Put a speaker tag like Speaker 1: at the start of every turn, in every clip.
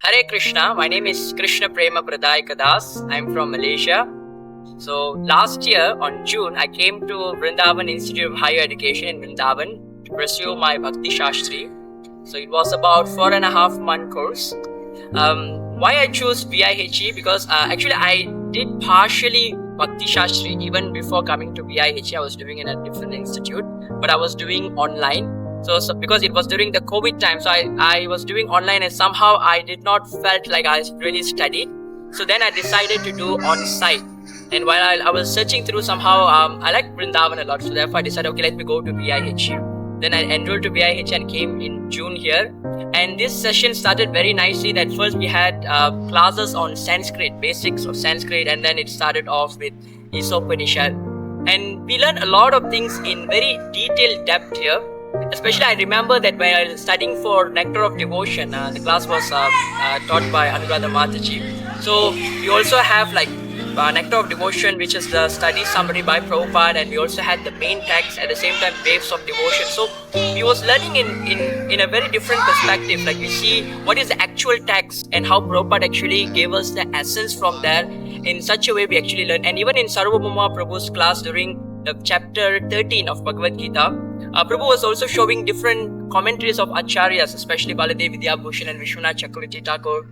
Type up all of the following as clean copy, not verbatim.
Speaker 1: Hare Krishna, my name is Krishna Prema Pradayakadas. I'm from Malaysia. So last year on June, I came to Vrindavan Institute of Higher Education in Vrindavan to pursue my Bhakti Shastri. So it was about 4.5 month course. Why I chose VIHE? Because actually I did partially Bhakti Shastri even before coming to VIHE. I was doing in a different institute, but I was doing online. So because it was during the COVID time, so I was doing online and somehow I did not felt like I really studied. So then I decided to do on-site. And while I was searching through somehow, I like Vrindavan a lot. So therefore I decided, okay, let me go to VIHE. Then I enrolled to VIHE and came in June here. And this session started very nicely. That first we had classes on Sanskrit, basics of Sanskrit. And then it started off with Isopanishad. And we learned a lot of things in very detailed depth here. Especially I remember that when I was studying for Nectar of Devotion, the class was taught by Anuradha Mataji. So we also have like Nectar of Devotion, which is the study summary by Prabhupada, and we also had the main text at the same time, Waves of Devotion. So we was learning in a very different perspective. Like we see what is the actual text and how Prabhupada actually gave us the essence from there. In such a way we actually learn. And even in Sarvabhauma Prabhu's class during the chapter 13 of Bhagavad Gita, Prabhu was also showing different commentaries of Acharyas, especially Baladev Vidyabhushan and Vishwanath Chakravarti Thakur.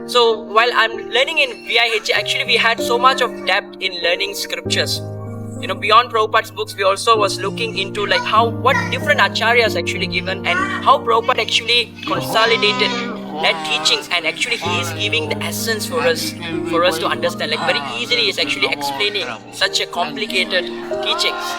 Speaker 1: So while I'm learning in VIHE, actually we had so much of depth in learning scriptures. Beyond Prabhupada's books, we also was looking into like what different Acharyas actually given and how Prabhupada actually consolidated that teachings, and actually he is giving the essence for us to understand. Like very easily he is actually explaining such a complicated teachings.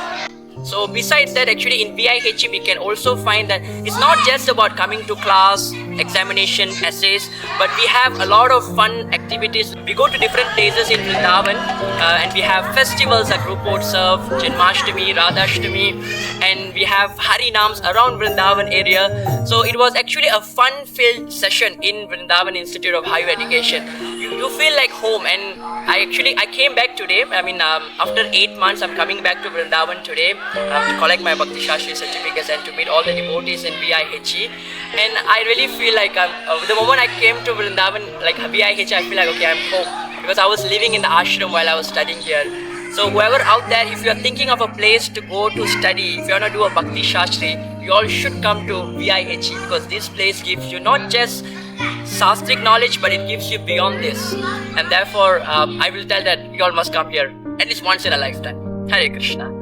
Speaker 1: So besides that, actually in VIHE we can also find that it's not just about coming to class, examination, essays, but we have a lot of fun activities. We go to different places in Vrindavan and we have festivals like Rupotsav, Janmashtami, Radhashtami, and we have Harinams around Vrindavan area. So it was actually a fun-filled session in Vrindavan Institute of Higher Education. You feel like home, and I came back today. After 8 months I'm coming back to Vrindavan today to collect my Bhakti Shastri certificates and to meet all the devotees in VIHE. And I really feel like the moment I came to Vrindavan, like VIHE, I feel like okay, I'm home, because I was living in the ashram while I was studying here. So whoever out there, if you are thinking of a place to go to study, if you want to do a Bhakti Shastri, you all should come to VIHE, because this place gives you not just Sastric knowledge, but it gives you beyond this. And therefore, I will tell that you all must come here at least once in a lifetime. Hare Krishna.